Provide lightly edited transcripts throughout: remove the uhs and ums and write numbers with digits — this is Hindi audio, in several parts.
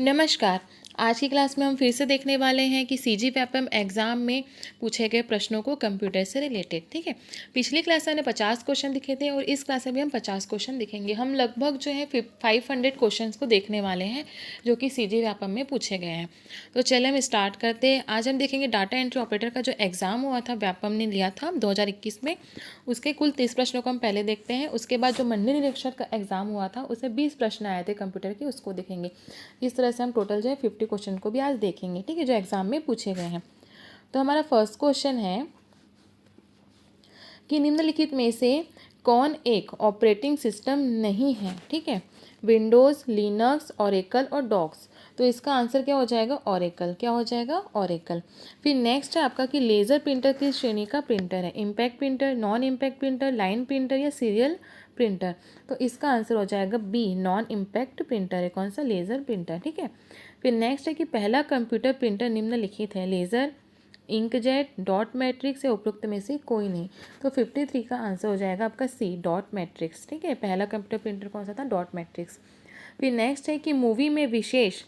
नमस्कार। आज की क्लास में हम फिर से देखने वाले हैं कि सीजीपीएफएम एग्ज़ाम में पूछे गए प्रश्नों को कंप्यूटर से रिलेटेड। ठीक है, पिछली क्लास में हमने 50 क्वेश्चन दिखे थे और इस क्लास में भी हम 50 क्वेश्चन दिखेंगे। हम लगभग जो है 500 क्वेश्चंस को देखने वाले हैं जो कि सीजीपीएफएम में पूछे गए हैं। तो चलिए हम स्टार्ट करते हैं। आज हम देखेंगे डाटा एंट्री ऑपरेटर का जो एग्ज़ाम हुआ था, व्यापम ने लिया था 2021 में, उसके कुल 30 प्रश्नों को हम पहले देखते हैं। उसके बाद जो मंडल निरीक्षक का एग्ज़ाम हुआ था उसमें 20 प्रश्न आए थे कंप्यूटर के, उसको देखेंगे। इस तरह से हम टोटल जो है 50 क्वेश्चन को भी आज देखेंगे। ठीक है, जो एग्जाम में पूछे गए हैं। तो हमारा फर्स्ट क्वेश्चन है कि निम्नलिखित में से कौन एक ऑपरेटिंग सिस्टम नहीं है। ठीक है, विंडोज़, लिनक्स, ओरेकल और डॉक्स। तो इसका आंसर क्या हो जाएगा? ओरेकल। क्या हो जाएगा? ओरेकल। फिर नेक्स्ट है आपका कि लेज़र प्रिंटर किस श्रेणी का प्रिंटर है? Impact printer, non impact printer, line printer या सीरियल प्रिंटर? तो इसका आंसर हो जाएगा बी, नॉन इम्पैक्ट प्रिंटर है। कौन सा? Laser printer. ठीक है, फिर नेक्स्ट है कि पहला कंप्यूटर प्रिंटर निम्नलिखित है? लेज़र, इंकजेट, डॉट मैट्रिक्स या उपरोक्त में से कोई नहीं। तो 53 का आंसर हो जाएगा आपका सी, डॉट मैट्रिक्स। ठीक है, पहला कंप्यूटर प्रिंटर कौन सा था? Dot matrix. फिर नेक्स्ट है कि मूवी में विशेष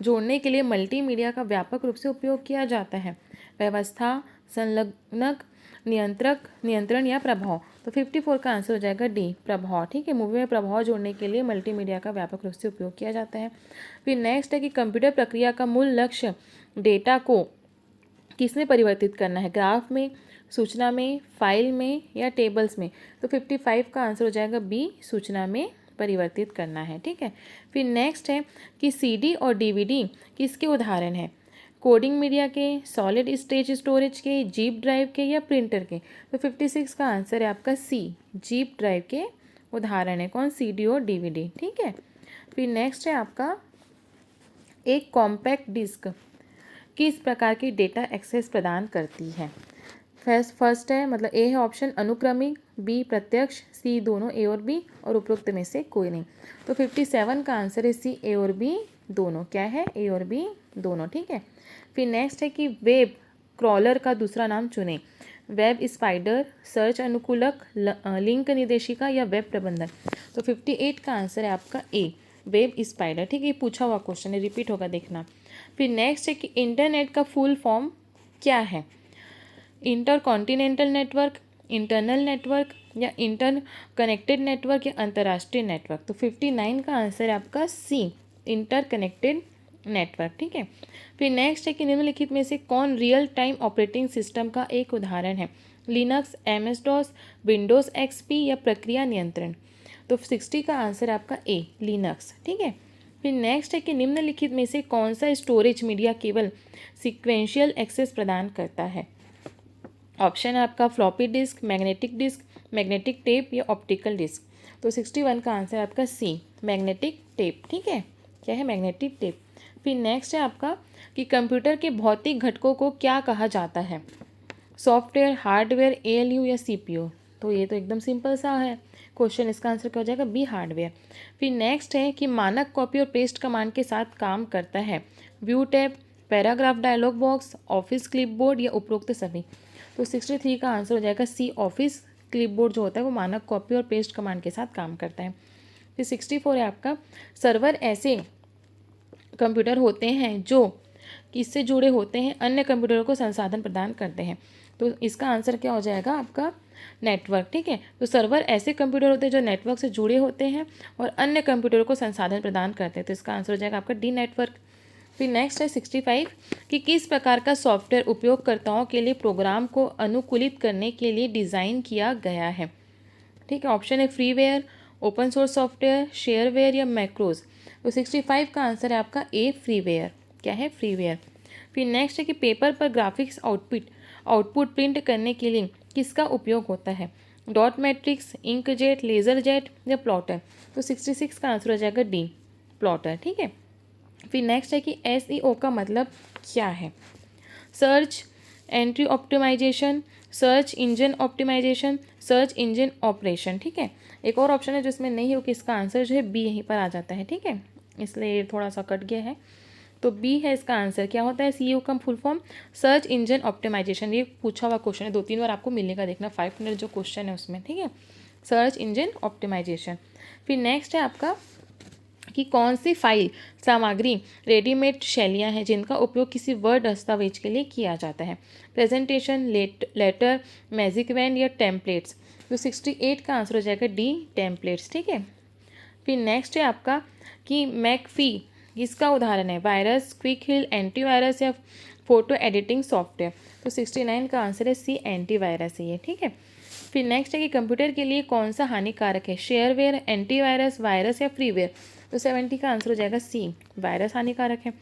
जोड़ने के लिए मल्टीमीडिया का व्यापक रूप से उपयोग किया जाता है? व्यवस्था, संलग्नक, नियंत्रक, नियंत्रण या प्रभाव? तो 54 का आंसर हो जाएगा डी, प्रभाव। ठीक है, मूवी में प्रभाव जोड़ने के लिए मल्टीमीडिया का व्यापक रूप से उपयोग किया जाता है। फिर नेक्स्ट है कि कंप्यूटर प्रक्रिया का मूल लक्ष्य डेटा को किसमें परिवर्तित करना है? ग्राफ में, सूचना में, फाइल में या टेबल्स में? तो 55 का आंसर हो जाएगा बी, सूचना में परिवर्तित करना है। ठीक है, फिर नेक्स्ट है कि सीडी और डीवीडी किसके उदाहरण हैं? कोडिंग मीडिया के, सॉलिड स्टेट स्टोरेज के, जीप ड्राइव के या प्रिंटर के? तो 56 का आंसर है आपका सी, जीप ड्राइव के उदाहरण है। कौन? सीडी और डीवीडी। ठीक है, फिर नेक्स्ट है आपका एक कॉम्पैक्ट डिस्क किस प्रकार की डेटा एक्सेस प्रदान करती है? फर्स्ट है मतलब ए है ऑप्शन अनुक्रमिक, बी प्रत्यक्ष, सी दोनों ए और बी और उपरोक्त में से कोई नहीं। तो 57 का आंसर है सी, ए और बी दोनों। क्या है? ए और बी दोनों। ठीक है, फिर नेक्स्ट है कि वेब क्रॉलर का दूसरा नाम चुनें? वेब स्पाइडर, सर्च अनुकूलक, लिंक निर्देशिका या वेब प्रबंधन? तो 58 का आंसर है आपका ए, वेब स्पाइडर। ठीक है, ये पूछा हुआ क्वेश्चन है, रिपीट होगा, देखना। फिर नेक्स्ट है कि इंटरनेट का फुल फॉर्म क्या है? Inter continental network, internal network या इंटर कनेक्टेड नेटवर्क या अंतर्राष्ट्रीय नेटवर्क? तो 59 का आंसर है आपका सी, इंटर कनेक्टेड नेटवर्क। ठीक है, फिर नेक्स्ट है कि निम्नलिखित में से कौन रियल टाइम ऑपरेटिंग सिस्टम का एक उदाहरण है? Linux, MS DOS, Windows XP या प्रक्रिया नियंत्रण? तो 60 का आंसर आपका ए, लिनक्स। ठीक है, फिर नेक्स्ट है कि निम्नलिखित में से कौन सा स्टोरेज मीडिया केवल सीक्वेंशियल एक्सेस प्रदान करता है? ऑप्शन है आपका floppy disk, magnetic disk, magnetic tape या ऑप्टिकल डिस्क? तो 61 का आंसर आपका सी, मैग्नेटिक टेप। ठीक है, क्या है? Magnetic tape. फिर नेक्स्ट है आपका कि कंप्यूटर के भौतिक घटकों को क्या कहा जाता है? सॉफ्टवेयर, हार्डवेयर, एएलयू या सीपीयू? तो ये तो एकदम सिंपल सा है क्वेश्चन, इसका आंसर क्या हो जाएगा? B, hardware. फिर नेक्स्ट है कि मानक कॉपी और पेस्ट कमांड के साथ काम करता है? View tab, paragraph dialog box, office clipboard या उपरोक्त सभी? तो 63 का आंसर हो जाएगा सी, ऑफिस क्लिपबोर्ड जो होता है वो मानक कॉपी और पेस्ट कमांड के साथ काम करता है। फिर 64 है आपका सर्वर ऐसे कंप्यूटर होते हैं जो किससे जुड़े होते हैं? अन्य कंप्यूटरों को संसाधन प्रदान करते हैं? तो इसका आंसर क्या हो जाएगा आपका? नेटवर्क। ठीक है, तो सर्वर ऐसे कंप्यूटर होते हैं जो नेटवर्क से जुड़े होते हैं और अन्य कंप्यूटरों को संसाधन प्रदान करते हैं। तो इसका आंसर हो जाएगा आपका डी, नेटवर्क। फिर नेक्स्ट है 65 कि किस प्रकार का सॉफ्टवेयर उपयोगकर्ताओं के लिए प्रोग्राम को अनुकूलित करने के लिए डिज़ाइन किया गया है? ठीक है, ऑप्शन है freeware, open source software, shareware या मैक्रोज? तो 65 का आंसर है आपका ए, फ्रीवेयर। क्या है? फ्रीवेयर। फिर नेक्स्ट है कि पेपर पर ग्राफिक्स आउटपुट प्रिंट करने के लिए किसका उपयोग होता है? Dot matrix, inkjet, laser jet या प्लॉटर? तो 66 का आंसर हो जाएगा डी, प्लॉटर। ठीक है, फिर नेक्स्ट है कि एसईओ का मतलब क्या है? Search entry optimization, search engine optimization, search engine operation? ठीक है, एक और ऑप्शन है जो इसमें नहीं हो कि इसका आंसर जो है बी यहीं पर आ जाता है। ठीक है, इसलिए थोड़ा सा कट गया है, तो बी है इसका आंसर। क्या होता है सीईओ का full form? Search engine optimization. ये पूछा हुआ क्वेश्चन है, 2-3 बार आपको मिलेगा, देखना 500 जो क्वेश्चन है उसमें। ठीक है, सर्च इंजन ऑप्टिमाइजेशन। फिर नेक्स्ट है आपका कि कौन सी फाइल सामग्री रेडीमेड शैलियाँ हैं जिनका उपयोग किसी वर्ड दस्तावेज के लिए किया जाता है। प्रेजेंटेशन, लेटर, मैजिक वैन या टेम्पलेट्स। तो 68 का आंसर हो जाएगा डी, टेम्पलेट्स। ठीक है। फिर नेक्स्ट है आपका कि मैकफी किसका उदाहरण है? वायरस, क्विक हिल, एंटीवायरस या फोटो एडिटिंग सॉफ्टवेयर। तो 69 का आंसर है सी, एंटीवायरस है ये। ठीक है। फिर नेक्स्ट है कि कंप्यूटर के लिए कौन सा हानिकारक है? शेयरवेयर, एंटीवायरस, वायरस या फ्रीवेयर। तो 70 का आंसर हो जाएगा सी, वायरस हानिकारक है।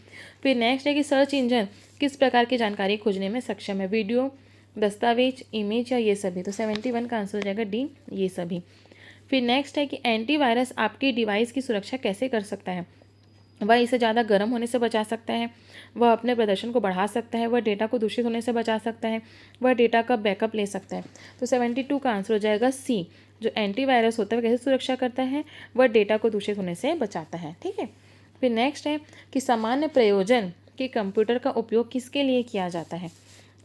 फिर नेक्स्ट है कि सर्च इंजन किस प्रकार की जानकारी खोजने में सक्षम है? वीडियो, दस्तावेज, इमेज या ये सभी। तो 71 का आंसर हो जाएगा डी, ये सभी। फिर नेक्स्ट है कि एंटीवायरस आपकी डिवाइस की सुरक्षा कैसे कर सकता है? वह इसे ज़्यादा गर्म होने से बचा सकता है, वह अपने प्रदर्शन को बढ़ा सकता है, वह डेटा को दूषित होने से बचा सकता है, वह डेटा का बैकअप ले सकता है। तो 72 का आंसर हो जाएगा सी, जो एंटीवायरस होता है वह कैसे सुरक्षा करता है? वह डेटा को दूषित होने से बचाता है। ठीक है। फिर नेक्स्ट है कि सामान्य प्रयोजन के कंप्यूटर का उपयोग किसके लिए किया जाता है?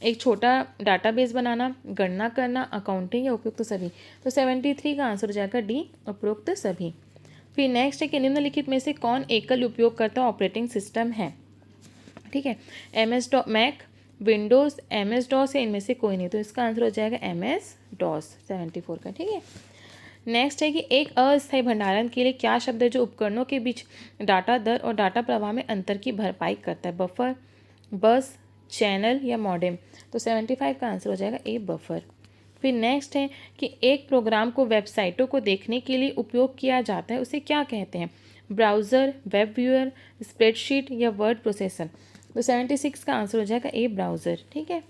एक छोटा डाटाबेस बनाना, गणना करना, अकाउंटिंग या उपयुक्त सभी। तो 73 का आंसर हो जाएगा डी, उपयुक्त सभी। फिर नेक्स्ट है कि निम्नलिखित में से कौन एकल उपयोगकर्ता ऑपरेटिंग सिस्टम है? ठीक है। MS Mac, Windows, MS DOS या इनमें से कोई नहीं। तो इसका आंसर हो जाएगा MS डॉस, 74 का। ठीक है। नेक्स्ट है कि एक अस्थायी भंडारण के लिए क्या शब्द है जो उपकरणों के बीच डाटा दर और डाटा प्रवाह में अंतर की भरपाई करता है? बफर, बस, चैनल या मॉडेम। तो 75 का आंसर हो जाएगा ए, बफर। फिर नेक्स्ट है कि एक प्रोग्राम को वेबसाइटों को देखने के लिए उपयोग किया जाता है, उसे क्या कहते हैं? ब्राउज़र, वेब व्यूअर, स्प्रेडशीट या वर्ड प्रोसेसर। तो 76 का आंसर हो जाएगा ए, ब्राउज़र। ठीक है।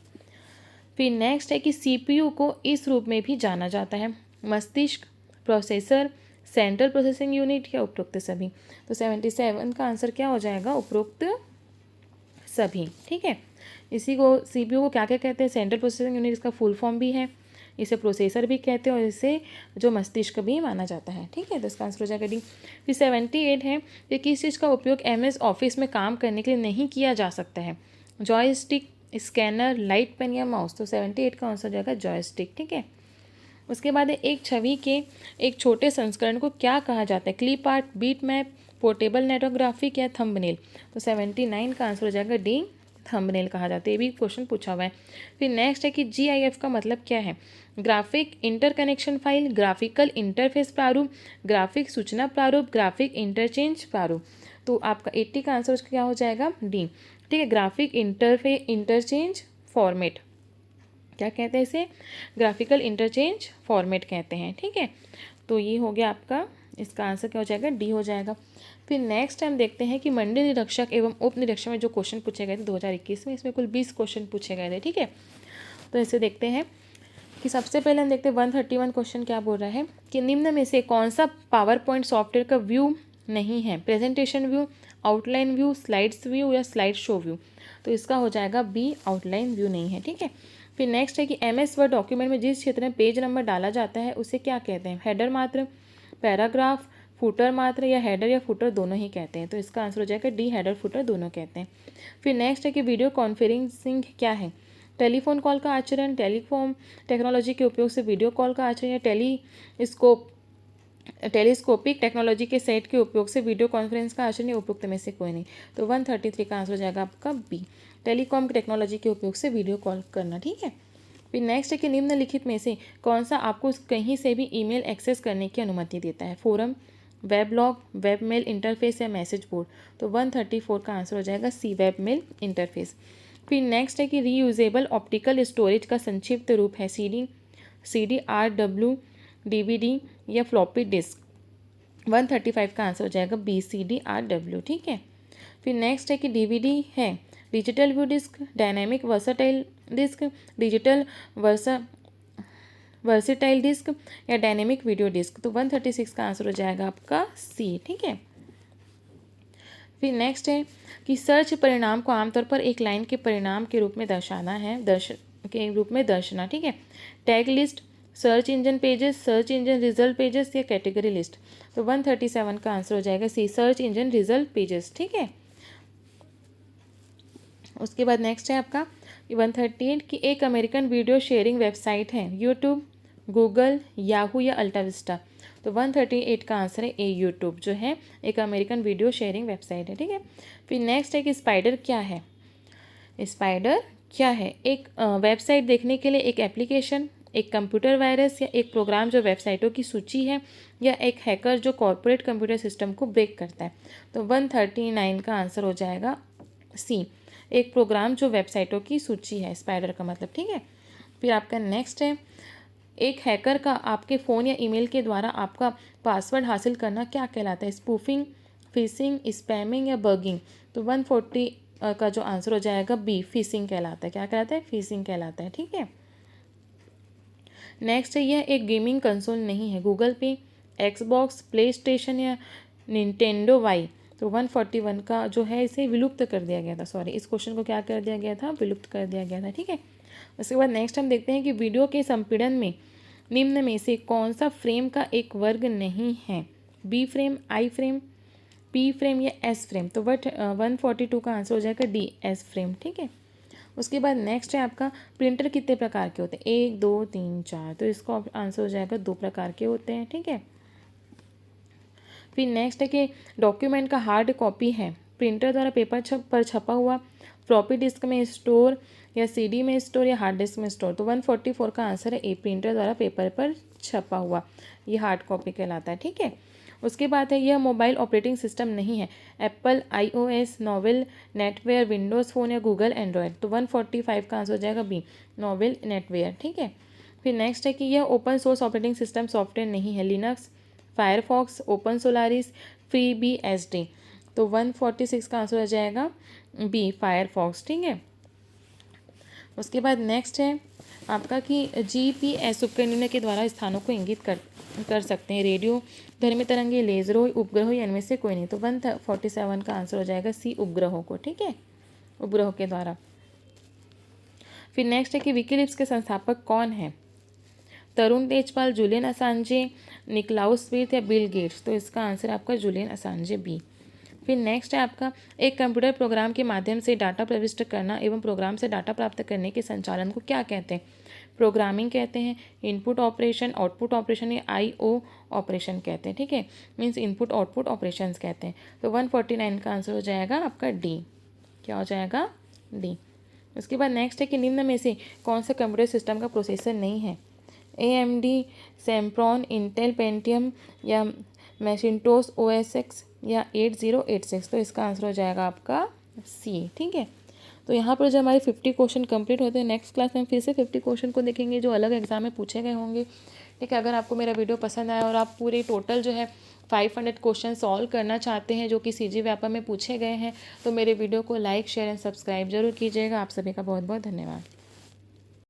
फिर नेक्स्ट है कि CPU को इस रूप में भी जाना जाता है: मस्तिष्क, प्रोसेसर, सेंट्रल प्रोसेसिंग यूनिट या उपरोक्त सभी। तो 77 का आंसर क्या हो जाएगा? उपरोक्त सभी। ठीक है। इसी को CPU को क्या क्या कहते हैं? सेंट्रल प्रोसेसिंग यूनिट इसका फुल फॉर्म भी है, इसे प्रोसेसर भी कहते हैं और इसे जो मस्तिष्क भी माना जाता है। ठीक है। तो इसका आंसर हो जाएगा डी। फिर 78 है कि किस चीज़ का उपयोग MS ऑफिस में काम करने के लिए नहीं किया जा सकता है? जॉयस्टिक, स्कैनर, लाइट पेन या माउस। तो 78 का आंसर हो जाएगा जॉयस्टिक। ठीक है। उसके बाद एक छवि के एक छोटे संस्करण को क्या कहा जाता है? Clip art, bitmap, portable network graphic या थंबनेल। तो 79 का आंसर हो जाएगा डी, थंबनेल कहा जाता है। ये भी क्वेश्चन पूछा हुआ है। फिर नेक्स्ट है कि GIF का मतलब क्या है? Graphic interconnection file, graphical interface प्रारूप, ग्राफिक सूचना प्रारूप, ग्राफिक इंटरचेंज प्रारूप। तो आपका 80 का आंसर क्या हो जाएगा? डी। ठीक है। ग्राफिक इंटरचेंज फॉर्मेट, क्या कहते हैं इसे? ग्राफिकल इंटरचेंज फॉर्मेट कहते हैं। ठीक है। तो ये हो गया आपका, इसका आंसर क्या हो जाएगा? डी हो जाएगा। फिर नेक्स्ट हम देखते हैं कि मंडल निरीक्षक एवं उप निरीक्षक में जो क्वेश्चन पूछे गए थे 2021 में, इसमें कुल 20 क्वेश्चन पूछे गए थे। ठीक है। तो इसे देखते हैं कि सबसे पहले हम देखते हैं 131 क्वेश्चन क्या बोल रहा है कि निम्न में से कौन सा पावर पॉइंट सॉफ्टवेयर का व्यू नहीं है? Presentation view, outline view, slides view या स्लाइड शो व्यू। तो इसका हो जाएगा बी, आउटलाइन व्यू नहीं है। ठीक है। फिर नेक्स्ट है कि MS वर्ड डॉक्यूमेंट में जिस क्षेत्र में पेज नंबर डाला जाता है उसे क्या कहते हैं? हेडर मात्र, पैराग्राफ, फुटर मात्र या हेडर या फुटर दोनों ही कहते हैं। तो इसका आंसर हो जाएगा डी, हेडर फुटर दोनों कहते हैं। फिर नेक्स्ट है कि वीडियो कॉन्फ्रेंसिंग क्या है? टेलीफोन कॉल का आचरण, टेलीफोन टेक्नोलॉजी के उपयोग से वीडियो कॉल का आचरण या टेलीस्कोपिक टेक्नोलॉजी के सेट के उपयोग से वीडियो कॉन्फ्रेंस का आचरण या उपयुक्त में से कोई नहीं। तो 133 का आंसर हो जाएगा आपका बी, टेलीकॉम टेक्नोलॉजी के उपयोग से वीडियो कॉल करना। ठीक है। फिर नेक्स्ट है कि निम्नलिखित में से कौन सा आपको कहीं से भी ईमेल एक्सेस करने की अनुमति देता है? Forum, weblog, web mail interface या मैसेज बोर्ड। तो 134 का आंसर हो जाएगा सी, वेब मेल इंटरफेस। फिर नेक्स्ट है कि रीयूजेबल ऑप्टिकल स्टोरेज का संक्षिप्त रूप है? CD, RW, DVD या फ्लॉपी डिस्क। 135 का आंसर हो जाएगा बी, CD, RW। ठीक है। फिर नेक्स्ट है कि DVD है digital view disc, dynamic versatile disc, digital versatile disc या डायनेमिक वीडियो डिस्क। तो 136 का आंसर हो जाएगा आपका सी। ठीक है। फिर नेक्स्ट है कि सर्च परिणाम को आमतौर पर एक लाइन के परिणाम के रूप में दर्शना। ठीक है। Tag list, search engine pages, search engine result pages या कैटेगरी लिस्ट। तो 137 का आंसर हो जाएगा सी, सर्च इंजन रिजल्ट पेजेस। ठीक है। उसके बाद नेक्स्ट है आपका 138 की एक अमेरिकन वीडियो शेयरिंग वेबसाइट है? यूट्यूब, गूगल, याहू या अल्टा विस्टा। तो 138 का आंसर है ए, यूट्यूब जो है एक अमेरिकन वीडियो शेयरिंग वेबसाइट है, ठीक है। फिर नेक्स्ट है कि स्पाइडर क्या है। स्पाइडर क्या है? एक वेबसाइट देखने के लिए एक एप्लीकेशन, एक कंप्यूटर वायरस या एक प्रोग्राम जो वेबसाइटों की सूची है, या एक हैकर जो कॉर्पोरेट कंप्यूटर सिस्टम को ब्रेक करता है। तो 139 का आंसर हो जाएगा सी, एक प्रोग्राम जो वेबसाइटों की सूची है, स्पाइडर का मतलब, ठीक है। फिर आपका नेक्स्ट है, एक हैकर का आपके फ़ोन या ईमेल के द्वारा आपका पासवर्ड हासिल करना क्या कहलाता है? स्पूफिंग, फिशिंग, स्पैमिंग या बगिंग। तो 140 का जो आंसर हो जाएगा बी, फिशिंग कहलाता है। क्या कहलाता है? फिशिंग कहलाता है, ठीक है। नेक्स्ट है, यह एक गेमिंग कंसोल नहीं है। गूगल पे, एक्सबॉक्स, प्ले स्टेशन या निंटेंडो वाई। तो 141 का जो है इसे विलुप्त कर दिया गया था, सॉरी इस क्वेश्चन को क्या कर दिया गया था? विलुप्त कर दिया गया था, ठीक है। उसके बाद नेक्स्ट हम देखते हैं कि वीडियो के संपीड़न में निम्न में से कौन सा फ्रेम का एक वर्ग नहीं है? बी फ्रेम, आई फ्रेम, पी फ्रेम या एस फ्रेम। तो 142 का आंसर हो जाएगा डी, एस फ्रेम, ठीक है। उसके बाद नेक्स्ट है आपका, प्रिंटर कितने प्रकार के होते हैं? 1, 2, 3, 4। तो इसका आंसर हो जाएगा 2 प्रकार के होते हैं, ठीक है। फिर नेक्स्ट है कि डॉक्यूमेंट का हार्ड कॉपी है प्रिंटर द्वारा पेपर पर छपा हुआ, फ्लॉपी डिस्क में स्टोर या सीडी में स्टोर या हार्ड डिस्क में स्टोर। तो 144 का आंसर है ए, प्रिंटर द्वारा पेपर पर छपा हुआ, ये हार्ड कॉपी कहलाता है, ठीक है। उसके बाद है, यह मोबाइल ऑपरेटिंग सिस्टम नहीं है। Apple iOS, novel, Netware, Windows phone या गूगल एंड्रॉयड। तो 145 का आंसर हो जाएगा बी, नोवेल, नेटवेयर, ठीक है। फिर नेक्स्ट है कि यह open source operating system software नहीं है। Linux, Firefox, open Solaris, free B S D. तो 146 का आंसर हो जाएगा बी, फायरफॉक्स, ठीक है। उसके बाद नेक्स्ट है आपका कि GPS उपकरणों के द्वारा स्थानों को इंगित कर सकते हैं। रेडियो, धर्मी तरंगे, लेजरों, उपग्रहों या इनमें से कोई नहीं। तो 147 का आंसर हो जाएगा सी, उपग्रहों को, ठीक है, उपग्रहों के द्वारा। फिर नेक्स्ट है कि विकीलीप्स के संस्थापक कौन है? तरुण तेजपाल, जूलियन असांजे, निकलाउस स्मिथ या बिल गेट्स। तो इसका आंसर आपका जूलियन असांजे, बी। फिर नेक्स्ट है आपका, एक कंप्यूटर प्रोग्राम के माध्यम से डाटा प्रविष्ट करना एवं प्रोग्राम से डाटा प्राप्त करने के संचालन को क्या कहते हैं? प्रोग्रामिंग कहते हैं, इनपुट ऑपरेशन, आउटपुट ऑपरेशन या IO ऑपरेशन कहते हैं, ठीक है। मीन्स इनपुट आउटपुट ऑपरेशंस कहते हैं। तो 149 का आंसर हो जाएगा आपका डी, क्या हो जाएगा? डी। उसके बाद नेक्स्ट है कि निम्न में से कौन सा कंप्यूटर सिस्टम का प्रोसेसर नहीं है? AMD, सेम्प्रॉन, इंटेल पेंटियम या मैकिन्टोश OS X या 8086। तो इसका आंसर हो जाएगा आपका सी, ठीक है। तो यहाँ पर जो हमारे 50 क्वेश्चन कंप्लीट होते हैं, नेक्स्ट क्लास में हम फिर से 50 क्वेश्चन को देखेंगे जो अलग एग्जाम में पूछे गए होंगे, ठीक है। अगर आपको मेरा वीडियो पसंद आया और आप पूरे टोटल जो है 500 क्वेश्चन सॉल्व करना चाहते हैं जो कि CG व्यापा में पूछे गए हैं, तो मेरे वीडियो को लाइक, शेयर एंड सब्सक्राइब जरूर कीजिएगा। आप सभी का बहुत बहुत धन्यवाद।